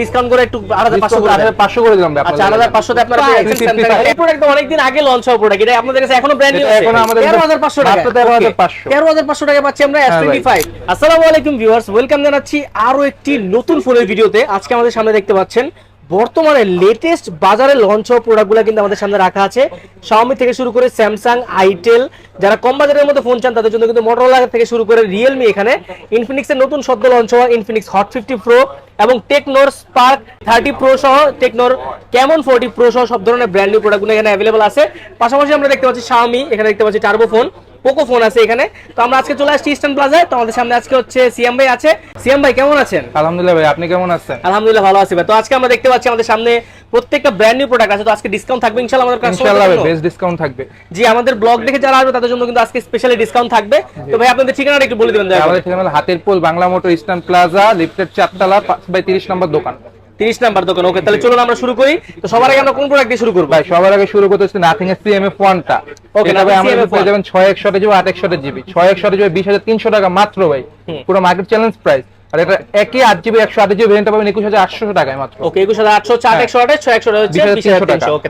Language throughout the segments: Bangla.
ডিসকাউন্ট করে একটু 8500 করে দিলাম ভাই। আচ্ছা 8500 তে আপনারা পেয়েছেন স্যামসাং। এই প্রোডাক্ট অনেকদিন আগে লঞ্চ হওয়া প্রোডাক্ট, এটা আপনাদের কাছে এখনো ব্র্যান্ড নিউ আছে। এখন আমাদের 13500 টাকা, মাত্র 13500 13500 টাকা পাচ্ছি আমরা S25। আসসালামু আলাইকুম ভিউয়ার্স, ওয়েলকাম জানাচ্ছি আরো একটি নতুন ফোনের ভিডিওতে। আজকে আমাদের সামনে দেখতে পাচ্ছেন বর্তমানে লেটেস্ট বাজারে লঞ্চ হওয়া প্রোডাক্টগুলো কিন্তু আমাদের সামনে রাখা আছে। Xiaomi থেকে শুরু করে স্যামসাং, আইটেল, যারা কম বাজারের মধ্যে ফোন চান তাদের জন্য কিন্তু মোটরোলা থেকে শুরু করে রিয়েলমি, এখানে ইনফিনিক্সের নতুন সদ্য লঞ্চ হওয়া ইনফিনিক্স হট 50 প্রো এবং টেকনোর স্পার্ক 30 প্রো সহ টেকনোর ক্যামন 40 প্রো সহ সব ধরনের ব্র্যান্ড নিউ প্রোডাক্টগুলো এখানে অ্যাভেলেবল আছে। পাশাপাশি আমরা দেখতে পাচ্ছি Xiaomi, এখানে দেখতে পাচ্ছি টার্বো ফোন, পোকো ফোন আছে এখানে। তো আমরা আজকে চলে আসছি ইস্টার্ন প্লাজায়। তো আমাদের সামনে আজকে হচ্ছে সিএম ভাই আছে। সিএম ভাই কেমন আছেন? আলহামদুলিল্লাহ ভাই, আপনি কেমন আছেন? আলহামদুলিল্লাহ ভালো আছি ভাই। তো আজকে আমরা দেখতে পাচ্ছি আমাদের সামনে প্রত্যেকটা ব্র্যান্ড নিউ প্রোডাক্ট আছে। তো আজকে ডিসকাউন্ট থাকবে ইনশাআল্লাহ আমাদের কাছে। ইনশাআল্লাহ ভাই, বেস্ট ডিসকাউন্ট থাকবে। জি, আমাদের ব্লগ দেখে যারা আসবে তাদের জন্য কিন্তু আজকে স্পেশালি ডিসকাউন্ট থাকবে। তো ভাই আপনাদের ঠিকানাটা একটু বলে দিবেন। আমাদের ঠিকানা হলো হাতের পোল Bangla motor eastern plaza lifted 4 তলা 5/30 নম্বর দোকান। 30 নাম্বার দোকান। ওকে, তাহলে চলুন আমরা শুরু করি। তো সবার আগে আমরা কোন প্রোডাক্ট দিয়ে শুরু করব? ভাই সবার আগে শুরু করতে হচ্ছে নাথিং এর CMF1টা। ওকে, এটা ভাই আমাদের পেয়ে যাবেন 6100 জিবি 8100 জিবি। 6100 জিবি 20300 টাকা মাত্র ভাই, পুরো মার্কেট চ্যালেঞ্জ প্রাইস। আর এটা একই 8 জিবি 128 জিবি ভেরিয়েন্টটা পাবেন 21800 টাকায় মাত্র। ওকে, 21800, 4128, 6128 হচ্ছে 20300 ওকে।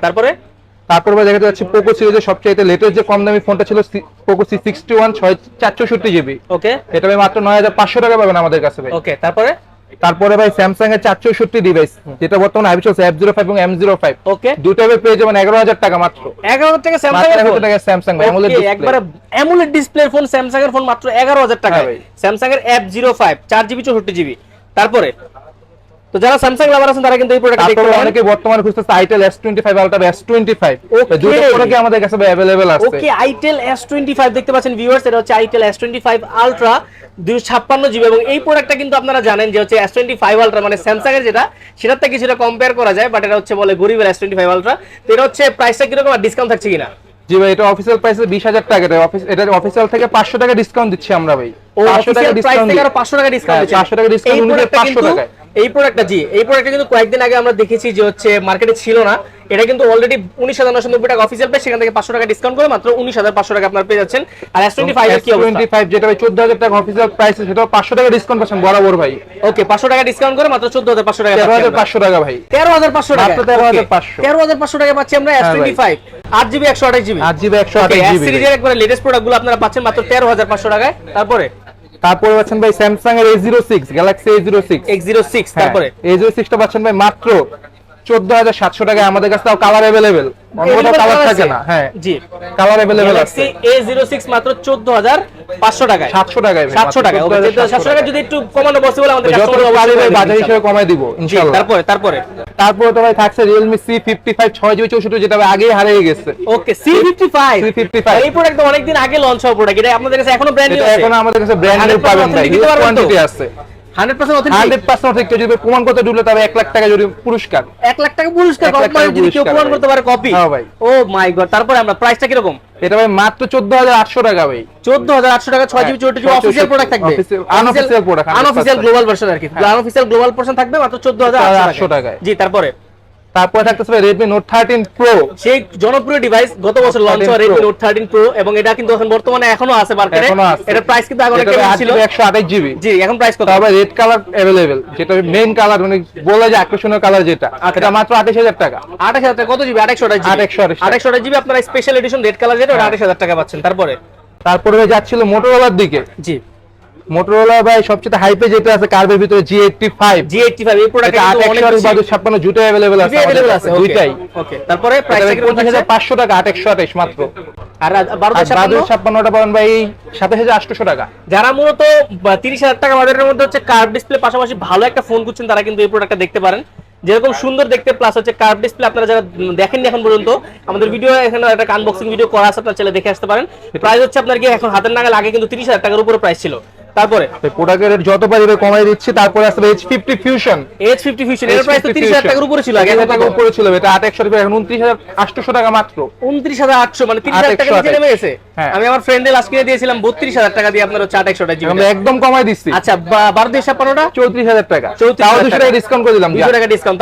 তারপর ভাই দেখতে যাচ্ছে পোকো সিরিজের সবচেয়ে লেটেস্ট যে কম দামি ফোনটা ছিল পোকো C61 464 জিবি। ওকে, এটা ভাই মাত্র 9500 টাকা পাবেন আমাদের কাছে ভাই। ওকে, তারপরে ভাই স্যামসাং এর 464 ডিভাইস, যেটা বর্তমানে আইবি চলছে F05 এবং M05। ওকে, দুটো পেয়ে যাবেন 11000 টাকা মাত্র। 11000 টাকা স্যামসাং এর ফোন। স্যামসাং ভাই AMOLED ডিসপ্লে, একবারে AMOLED ডিসপ্লের ফোন স্যামসাং এর ফোন মাত্র 11000 টাকা ভাই। স্যামসাং এর F05 4GB 64GB। তারপরে তো যারা স্যামসাং লাভার আছেন তারা কিন্তু এই প্রোডাক্ট দেখতে পারেন। অনেকে বর্তমানে খুঁজতেছে আইটেল S25 আলট্রা S25। ওকে, দুটো প্রোডাক্ট আমাদের কাছে अवेलेबल আছে। ওকে, আইটেল S25 দেখতে পাচ্ছেন ভিউয়ার্স, এটা হচ্ছে আইটেল S25 আলট্রা 256GB। এবং এই প্রোডাক্টটা কিন্তু আপনারা জানেন যে হচ্ছে S25 আলট্রা মানে স্যামসাং এর যেটা, সেটার থেকে কিছুটা কম্পেয়ার করা যায়, বাট এটা হচ্ছে বলে গরিবের S25 আলট্রা। তো এটা হচ্ছে প্রাইসটা কিরকম, আর ডিসকাউন্ট থাকছে কিনা? জি ভাই, এটা অফিশিয়াল প্রাইস 20000 টাকা। এটা অফিশিয়াল থেকে 500 টাকা ডিসকাউন্ট দিচ্ছি আমরা ভাই। 500 টাকা ডিসকাউন্ট থেকে আর 500 টাকা ডিসকাউন্ট দিচ্ছি। 500 টাকা ডিসকাউন্ট অনুযায়ী 500 টাকা। এই প্রোডাক্টটা এই প্রোডাক্টটা কিন্তু কয়েকদিন আগে আমরা দেখেছি যে হচ্ছে মার্কেটে ছিল না। এটা কিন্তু অলরেডি 19990 টাকা অফিশিয়াল প্রাইস, সেখান থেকে 500 টাকা ডিসকাউন্ট করে মাত্র 19500 টাকা আপনারা পেয়ে যাচ্ছেন। আর S25 এর কি অবস্থা? S25 যেটা ভাই 14000 টাকা অফিশিয়াল প্রাইস, সেটা 500 টাকা ডিসকাউন্ট পাচ্ছেন বরাবর ভাই। ওকে, 500 টাকা ডিসকাউন্ট করে মাত্র 14500 টাকা, 13500 টাকা ভাই। 13500 টাকা, মাত্র 13500। 13500 টাকা পাচ্ছি আমরা S25 8GB 128GB। 8GB 128GB সিরিজের একবারে লেটেস্ট প্রোডাক্টগুলো আপনারা পাচ্ছেন মাত্র 13500 টাকায়। তারপরে পাচ্ছেন ভাই স্যামসাং এর A06 গ্যালাক্সি A06। তারপরে A06 টা পাচ্ছেন ভাই মাত্র 14700 টাকায় আমাদের কাছে। তাও কালার अवेलेबल, অন্য কালার থাকে না। হ্যাঁ জি, কালার अवेलेबल আছে। A06 মাত্র 14500 টাকায়, 700 টাকায় ভাই, 700 টাকা। ওকে, 700 টাকা যদি একটু কমানো পসিবল আমাদের কাস্টমার অবশ্যই বাজার হিসেবে কমায় দিব ইনশাআল্লাহ। তারপরে তো ভাই থাকছে Realme C55 6GB 64, যেটা আগেই হারিয়ে গেছে। ওকে, C55 এই প্রোডাক্ট তো অনেকদিন আগে লঞ্চ হওয়া প্রোডাক্ট, এটা আপনাদের কাছে এখনো ব্র্যান্ড নিউ আছে। এখন আমাদের কাছে ব্র্যান্ড নিউ পাবেন ভাই, কোয়ান্টিটি আছে। 100% অথেন্টিক। কেউ যদি প্রমাণ করতে দিলে তবে 1 লাখ টাকা যদি পুরস্কার, 1 লাখ টাকা পুরস্কার যদি কেউ প্রমাণ করতে পারে কপি। হ্যাঁ ভাই। ও মাই গড। তারপরে আমরা প্রাইসটা কি রকম? এটা ভাই মাত্র 14800 টাকা ভাই। 14800 টাকা 6GB 64GB অফিশিয়াল প্রোডাক্ট থাকবে। Unofficial product, unofficial global version আর কি। আনঅফিশিয়াল গ্লোবাল ভার্সন থাকবে মাত্র 14800 টাকায়। জি, তারপরে থাকতেছে Redmi Note 13 Pro, সেই জনপ্রিয় ডিভাইস, গত বছর লঞ্চ হওয়া Redmi Note 13 Pro, এবং এটা কিন্তু এখন বর্তমানে এখনো আছে মার্কেটে। এটা প্রাইস কিন্তু আগে অনেক কম ছিল, 128GB। জি, এখন প্রাইস কত? তবে রেড কালার अवेलेबल, যেটা মেইন কালার, মানে বলা যায় আকর্ষণীয় কালার যেটা, এটা মাত্র 28000 টাকা। 28000 টাকা কত জিবি? 828GB আপনারা স্পেশাল এডিশন রেড কালার যেটা, 28000 টাকা পাচ্ছেন। তারপরে যাচ্ছিল মোটরোলার দিকে। জি, মোটরোলা ভাই সবচেয়ে হাইপে যেটা আছে কার্ভের ভিতরে G85 এই প্রোডাক্ট 856 জুটে अवेलेबल আছে দুইটাই। ওকে, তারপরে প্রাইস 25500 টাকা 828 মাত্র। আর 1256টা পাবেন ভাই 27800 টাকা। যারা মূলত 30000 টাকা বাজারের মধ্যে হচ্ছে কার্ভ ডিসপ্লে পাশাপাশি ভালো একটা ফোন খুঁজছেন, তারা কিন্তু এই প্রোডাক্টটা দেখতে পারেন। যেরকম সুন্দর দেখতে প্লাস হচ্ছে কার্ভ ডিসপ্লে, আপনারা যারা দেখেননি এখন পর্যন্ত আমাদের ভিডিও, এখানে একটা আনবক্সিং ভিডিও করা আছে, আপনারা চাইলে দেখে আসতে পারেন। প্রাইস হচ্ছে আপনার কি এখন হাতের নাগাল, আগে কিন্তু 30000 টাকার উপরে প্রাইস ছিল। তারপরে প্রোডাক্টের যত পারিবে কমাই দিচ্ছি। তারপরে আসলে H50 Fusion এর প্রাইস তো 30000 টাকার উপরে ছিল, আগে 1000 টাকার উপরে ছিল। এটা 2800 টাকা, এখন 29800 টাকা মাত্র। 29800 মানে 30000 টাকা নিচে নেমে গেছে। আমি আমার ফ্রেন্ডের লাস্ট কিনে দিয়েছিলাম 32000 টাকা দিয়ে, আপনার 82800 টাকা আমরা একদম কমাই দিচ্ছি। আচ্ছা, 12256টা 34000 টাকা, তাও 200 টাকা ডিসকাউন্ট করে দিলাম। 200 টাকা ডিসকাউন্ট।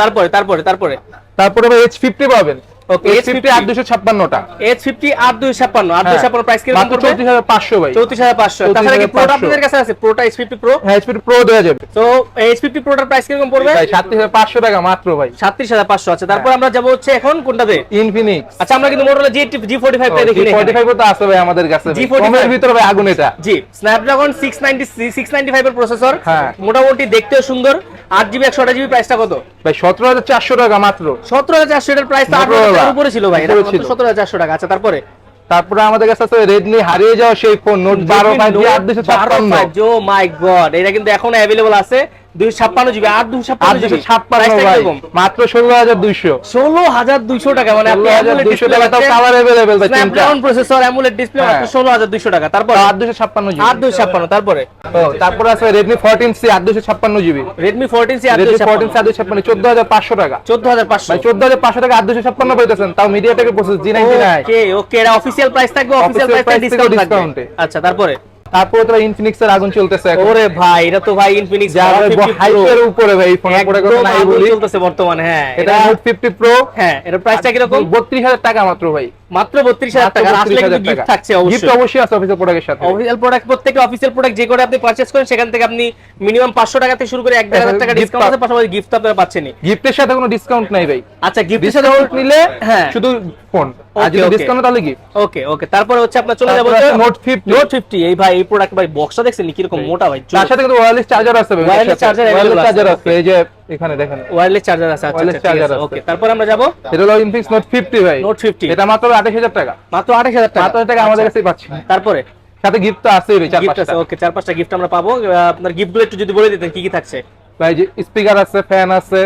তারপরে ভাই H50 পাবেন। ওকে S50 8256টা, H50 8256 8256 প্রাইস কি রকম মাত্র পড়বে? 34500 ভাই। 34500। তাছাড়া কি প্রোটা আপনাদের কাছে আছে? প্রোটা H50 Pro? হ্যাঁ S50 Pro দেওয়া যাবে তো H50 Proটার প্রাইস কি রকম পড়বে? ভাই 37500 টাকা মাত্র ভাই। 37500 আছে। তারপর আমরা যাব হচ্ছে এখন কোনটাতে? ইনফিনিক্স। আচ্ছা আমরা কিন্তু Motorola G45 টাই দেখি না। G45 তো আছে ভাই আমাদের কাছে ভাই। G45 কমের ভিতরে ভাই আগুন এটা। জি Snapdragon 695 এর প্রসেসর, হ্যাঁ। মোটামুটি দেখতেও সুন্দর। 8GB 128GB প্রাইসটা কত? ভাই 17400 টাকা মাত্র। 17400 এর প্রাইস তো 8000 টাকার উপরে ছিল ভাই, এটা উপরে ছিল। 17400 টাকা। আচ্ছা তারপরে তারপরে আমাদের কাছে আছে Redmi হারিয়ে যাওয়া সেই ফোন Note 12 5G 8256। ও মাই গড, এটা কিন্তু এখন अवेलेबल আছে 256GB 8256GB 8256 ভাই মাত্র 16200। 16200 টাকা, মানে আপনি 16200 টাকা তাও কালার अवेलेबल ভাই তিনটা। Snapdragon প্রসেসর AMOLED ডিসপ্লে মাত্র 16200 টাকা। তারপর 8256 জিবি। 8256। তারপরে তারপরে আছে Redmi 14C 8256 GB. Redmi 14C Redmi 14C 8256 8256 14500 টাকা। 14500 ভাই 14500 টাকা 8256 পাইতেছেন, তাও মিডিয়াটেকের প্রসেস G99। ওকে ওকে, এটা অফিশিয়াল প্রাইস থাকবে, অফিশিয়াল Official প্রাইসে price ডিসকাউন্ট থেকেও থাকবে। discount এ। আচ্ছা তারপরে তারপরে তো Infinix এর আগুন চলতেছে এখন। ওরে ভাই, এটা তো ভাই Infinix হাইপের উপরে ভাই এই ফোনের পরে কথা নাই বলি। চলতেছে বর্তমানে। হ্যাঁ এটা Note 50 Pro। হ্যাঁ, এর প্রাইসটা কি রকম? 32000 টাকা মাত্র ভাই। মাত্র 32000 টাকা। আসলে কিন্তু গিফট থাকছে অবশ্যই। গিফট অবশ্যই আছে অফিসিয়াল প্রোডাক্টের সাথে। অফিশিয়াল প্রোডাক্ট, প্রত্যেকটা অফিশিয়াল প্রোডাক্ট যে করে আপনি পারচেজ করেন সেখান থেকে আপনি মিনিমাম 500 টাকা থেকে শুরু করে 1000 টাকা gift ডিসকাউন্ট আছে, পাশাপাশি গিফট আপনারা পাচ্ছেনই। গিফটের সাথে কোনো ডিসকাউন্ট নাই ভাই। আচ্ছা গিফটের সাথে ডিসকাউন্ট নিলে হ্যাঁ শুধু ফোন, আর Okay, যদি okay. ডিসকাউন্ট তাহলে গিফট। ওকে ওকে, তারপরে হচ্ছে আপনার চলে যাবো তারপরে আছে Note 50। Note 50। এই ভাই এই প্রোডাক্ট ভাই বক্সটা দেখছেন কি রকম মোটা ভাই। তার সাথে কিন্তু ওয়্যারলেস চার্জার আছে ভাই। Wireless charger available ওয়্যারলেস আছে। চার্জার আছে এই যে এখানে দেখেন। ওয়্যারলেস চার্জার আছে। আচ্ছা Wireless আচ্ছা ঠিক charger আছে আছে। ওকে। তারপর আমরা যাব এটা হলো Infinix Note 50 ভাই। Note 50 এটা মাত্র 28000 টাকা। মাত্র 28000 টাকা। মাত্র টাকা আমাদের কাছেই পাচ্ছেন। তারপরে সাথে গিফট তো আছেই ভাই, গিফট আছে। 4-5টা। ওকে 4-5টা গিফট আমরা পাবো। আপনার গিফটগুলো একটু যদি বলে দিতেন কি কি থাকছে। ভাই যে স্পিকার আছে, ফ্যান আছে,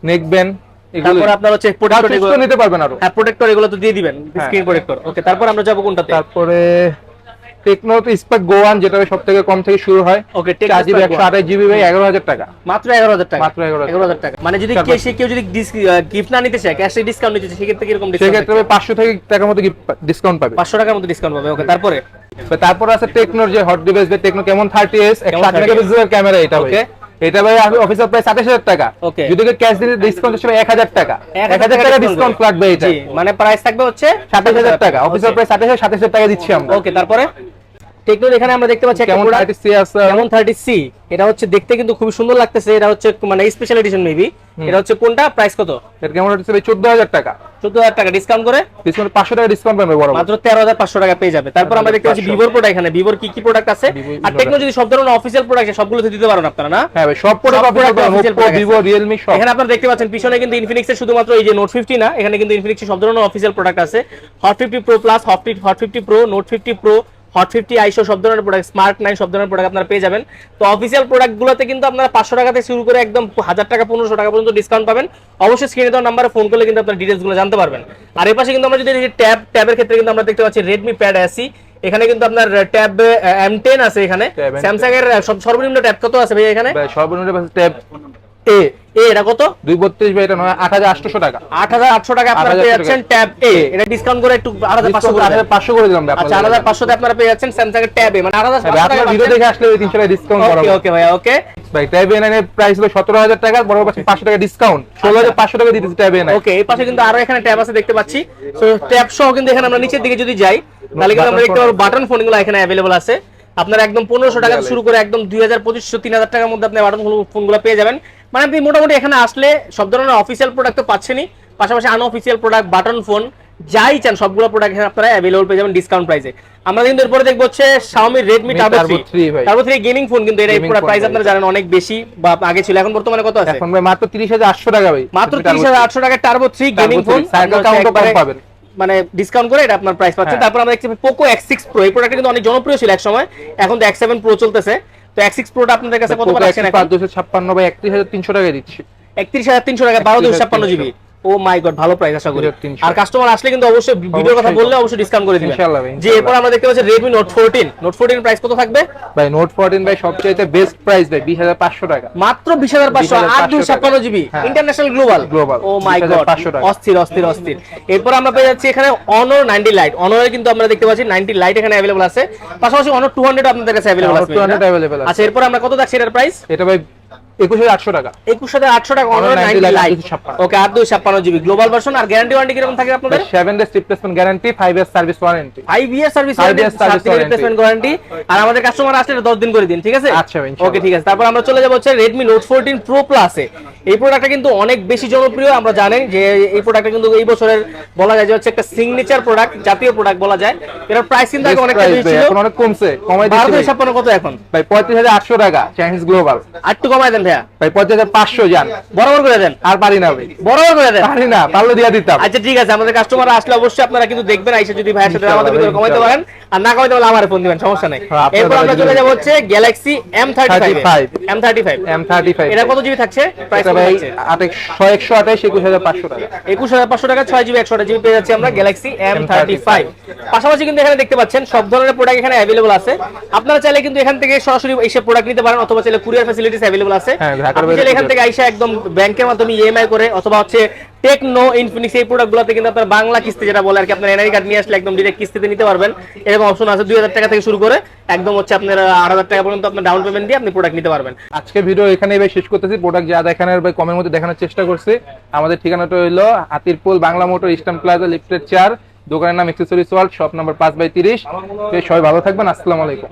নেক ব্যান্ড, এগুলো তারপর আপনার হচ্ছে প্রোটেক্টর সুস্থ নিতে পারবেন আরো। হ্যাঁ প্রোটেক্টর এগুলো তো দিয়ে দিবেন, হ্যাঁ। Screen protector. ওকে তারপর আমরা যাব কোনটাতে? তারপরে টেকনো স্পার্ক গো 1 যেটা সবথেকে কম থেকে শুরু হয়। ওকে 4GB 128GB ভাই 11000 টাকা। মাত্র 11000 টাকা। মাত্র 11000 টাকা। মানে যদি কেউ যদি গিফট না নিতে চায়, ক্যাশে ডিসকাউন্ট নিতে চায়, সেক্ষেত্রে কিরকম ডিসকাউন্ট? সেক্ষেত্রে ভাই 500 থেকে টাকার মতো ডিসকাউন্ট পাবে। 500 টাকার মতো ডিসকাউন্ট পাবে। ওকে তারপরে তারপর আছে টেকনোর যে হট ডিভাইস ভাই, টেকনো কেমন 30s 108 মেগাপিক্সেলের ক্যামেরা এটা ভাই। ওকে। এটা ভাই অফিসিয়াল প্রাইস 28000 টাকা। ওকে। যদি ক্যাশ দিলে ডিসকাউন্ট হিসেবে 1000 টাকা। 1000 টাকা ডিসকাউন্ট লাগবে এটা। জি, মানে প্রাইস থাকবে হচ্ছে 27000 টাকা। অফিসিয়াল প্রাইস 27000 টাকা দিচ্ছি আমরা। ওকে তারপরে টেকনোর এখানে আমরা দেখতে পাচ্ছি একটা কেমন প্রোডাক্ট 30C আছে। কেমন 30C। এটা হচ্ছে দেখতে কিন্তু খুব সুন্দর লাগতেছে। এটা হচ্ছে মানে স্পেশাল এডিশন মেবি। এটা হচ্ছে কোনটা, প্রাইস কত? এর কেমন হচ্ছে ভাই 14000 টাকা। 14000 টাকা ডিসকাউন্ট করে ডিসকাউন্ট 500 টাকা ডিসকাউন্ট পাবে বড় মাত্র 13500 টাকা পেয়ে যাবে। তারপর আমরা দেখতে পাচ্ছি 13500 ভিভোর প্রোডাক্ট। এখানে ভিভোর কি কি প্রোডাক্ট আছে? আর টেকনো যদি সব ধরনের অফিশিয়াল প্রোডাক্ট সবগুলোতে দিতে পারেন আপনারা না? হ্যাঁ ভাই সব product product official official Oppo, product Vivo, Realme সব। এখানে আপনারা দেখতে পাচ্ছেন পিছনে কিন্তু ইনফিনিক্স এর শুধুমাত্র এই যে নোট 50 না, এখানে কিন্তু ইনফিনিক্স এর সব ধরনের অফিশিয়াল প্রোডাক্ট আছে। Hot 50 pro plus, hot 50 pro, note 50 pro, hot 50 আইসো সব ধরনের প্রোডাক্ট, স্মার্ট 9 সব ধরনের প্রোডাক্ট আপনারা পেয়ে যাবেন। তো অফিশিয়াল প্রোডাক্টগুলোতে কিন্তু আপনারা 500 টাকা থেকে শুরু করে একদম 1000 টাকা 1500 টাকা পর্যন্ত ডিসকাউন্ট পাবেন। অবশ্যই স্ক্রিনে দেওয়া নম্বরে ফোন করলে কিন্তু আপনারা ডিটেইলস গুলো জানতে পারবেন। আর এর পাশে কিন্তু আমরা যদি ট্যাবের ক্ষেত্রে কিন্তু আমরা দেখতে পাচ্ছি Redmi Pad SE। এখানে কিন্তু আপনার ট্যাব M10 আছে। এখানে স্যামসাং এর সর্বনিম্ন ট্যাব কত আছে ভাই এখানে? ভাই সর্বনিম্ন ট্যাব এ এটা কত? 232 ভাই এটা 8800 টাকা। 8800 টাকা আপনারা পেয়ে যাচ্ছেন ট্যাব এ। এটা ডিসকাউন্ট করে একটু 8500 করে 8500 করে দিলাম ভাই আচ্ছা 8500 তে আপনারা পেয়ে যাচ্ছেন স্যামসাং এর ট্যাব এ, মানে 8500 টাকা। আপনারা ভিডিও দেখে আসলে 300 টাকা ডিসকাউন্ট করা ওকে ওকে ভাই ওকে। ভাই ট্যাব এ9 এর প্রাইস হলো 17000 টাকা, বড় পাশে 500 টাকা ডিসকাউন্ট 16500 টাকা দিতেছি ট্যাব এ9। ওকে এই পাশে কিন্তু আরো এখানে ট্যাব আছে দেখতে পাচ্ছি। সো ট্যাব সহ কিন্তু এখানে আমরা নিচের দিকে যদি যাই তাহলে কিন্তু আমরা দেখতে পাবো বাটন ফোনগুলো এখানে अवेलेबल আছে। আপনারা একদম 1500 টাকা থেকে শুরু করে একদম 2500 3000 টাকার মধ্যে আপনি বাটন ফোনগুলো পেয়ে যাবেন। মানে আপনি মোটামুটি এখানে আসলে সব ধরনের অফিশিয়াল প্রোডাক্ট তো পাচ্ছেনই, পাশাপাশি আনঅফিশিয়াল প্রোডাক্ট, বাটন ফোন যাই চান সবগুলো প্রোডাক্ট এখানে আপনারা अवेलेबल পেয়ে যাবেন ডিসকাউন্ট প্রাইসে। আমরা কিন্তু এরপরে দেখব হচ্ছে Xiaomi Redmi Turbo 3 ভাই। Turbo 3 গেমিং ফোন, কিন্তু এর পুরো প্রাইস আপনারা জানেন অনেক বেশি বা আগে ছিল, এখন বর্তমানে কত আছে? এখন ভাই মাত্র 30800 টাকা ভাই। মাত্র 30800 টাকা Turbo 3 গেমিং ফোন। সাইকেল কাউন্টও কম পাবেন, মানে ডিসকাউন্ট করে এটা আপনার প্রাইস পাচ্ছেন। তারপর আমরা দেখছি Poco X6 Pro। এই প্রোডাক্টটা কিন্তু অনেক জনপ্রিয় ছিল এক সময়, এখন তো X7 Pro চলতেছে। তো X6 Proটা আপনাদের কাছে কত পাচ্ছেন এখন? 5256 ভাই 31300 টাকা দিচ্ছি। 31300 টাকা 12256 জিবি। ও মাই গড, ভালো প্রাইস আশা করি। 31300 আর কাস্টমার আসলে কিন্তু অবশ্যই ভিডিওর কথা বললে অবশ্যই ডিসকাউন্ট করে দিবেন ইনশাআল্লাহ ভাই। জি এরপর আমরা দেখতে পাচ্ছি Redmi Note 14। Note 14 প্রাইস কত থাকবে ভাই? Note 14 ভাই সবচেয়ে বেস্ট প্রাইস ভাই 20500 টাকা। মাত্র 20500 8256 জিবি ইন্টারন্যাশনাল গ্লোবাল। ও মাই গড, অস্থির অস্থির অস্থির। এরপর আমরা পেয়ে যাচ্ছি এখানে Honor 90 Lite। Honor এর কিন্তু আমরা দেখতে পাচ্ছি 90 Lite এখানে अवेलेबल আছে, পাশাপাশি Honor 200 আপনাদের কাছে अवेलेबल আছে। 200 अवेलेबल আছে। আচ্ছা এরপর আমরা কত দেখছি এর প্রাইস? এটা ভাই 21,800 টাকা। 21,800 টাকা, online 90 light. Okay, 8/256 GB global version. আর গ্যারান্টি ওয়ারেন্টি কিরকম থাকে আপনাদের? 7 days replacement guarantee, 5 years service warranty. 5 year service 5 years service warranty। Replacement guarantee. আর আমাদের কাস্টমার আসলে 10 দিন করে দিন, ঠিক আছে? আচ্ছা ভাই, ইনশাআল্লাহ। ওকে, ঠিক আছে। তারপর আমরা চলে যাব হচ্ছে Redmi Note 14 Pro Plus এ। এই প্রোডাক্টটা কিন্তু অনেক বেশি জনপ্রিয়। আমরা জানি যে এই প্রোডাক্টটা কিন্তু এই বছরের বলা যায় যে হচ্ছে একটা সিগনেচার প্রোডাক্ট, জাতীয় প্রোডাক্ট বলা যায়। এর প্রাইস কিন্তু আগে অনেকটা বেশি ছিল, এখন অনেক কমছে, কমাই দিচ্ছি ভাই। 12,56 কত এখন? ভাই 35,800 টাকা চাইনিজ গ্লোবাল। আর একটু কমাই দেন ভাইয়া, ভাই 35,500 জান। বরাবর করে দেন। আর পারি না ভাই, বরাবর করে দেন। পারি না, পারলে দিয়া দিতাম। আচ্ছা ঠিক আছে, আমাদের কাস্টমার আসলে অবশ্যই আপনারা কিন্তু দেখবেন, আইসা যদি ভাইয়ের সাথে আমাদের ভিতরে ইনশাআল্লাহ, কমাইতে পারেন, আর না কমাইতে পারলে আমারে ফোন দিবেন, সমস্যা নাই। হ্যাঁ, আপনারা এরপর আমরা চলে যাব হচ্ছে Galaxy M35 M35 M35 এটা কত জিবি থাকছে? প্রাইস এটা কত ভাই থাকছে? 128 21,500 টাকা। 21,500 টাকা 6 জিবি 128 জিবি পেয়ে যাচ্ছি আমরা Galaxy M35। পাশাপাশি কিন্তু এখানে দেখতে পাচ্ছেন সব ধরনের প্রোডাক্ট এখানে अवेलेबल আছে। আপনারা চাইলে কিন্তু এখান থেকে সরাসরি এসে প্রোডাক্ট নিতে পারেন, অথবা চাইলে কুরিয়ার ফ্যাসিলিটিস अवेलेबल আছে। হ্যাঁ, ঢাকার আপনি বাইরে চাইলে এখান থেকে আইসা একদম ব্যাংকের মাধ্যমে ইএমআই করে, অথবা হচ্ছে টেকনো, ইনফিনিক্স এই প্রোডাক্টগুলোতে কিন্তু আপনার বাংলা কিস্তি যেটা বলে আর কি, আপনার এনআই কার্ড নিয়ে আসলে একদম ডিরেক্ট কিস্তিতে নিতে পারবেন। এরকম অপশন আছে। 2,000 টাকা থেকে শুরু করে একদম হচ্ছে আপনার 8,000 টাকা পর্যন্ত আপনার ডাউন পেমেন্ট দিয়ে আপনি প্রোডাক্ট নিতে পারবেন। আজকে ভিডিও এখানেই ভাই শেষ করতেছি। প্রোডাক্ট যা দেখানোর ভাই কমের মধ্যে দেখানোর চেষ্টা করছি। আমাদের ঠিকানাটা হলো Hatirpool Bangla motor, eastern plaza, lifted 4, দোকানের নাম অ্যাক্সেসরিজ ওয়ার্ল্ড, শপ নাম্বার 5/30। সবাই ভালো থাকবেন, আসসালামু আলাইকুম।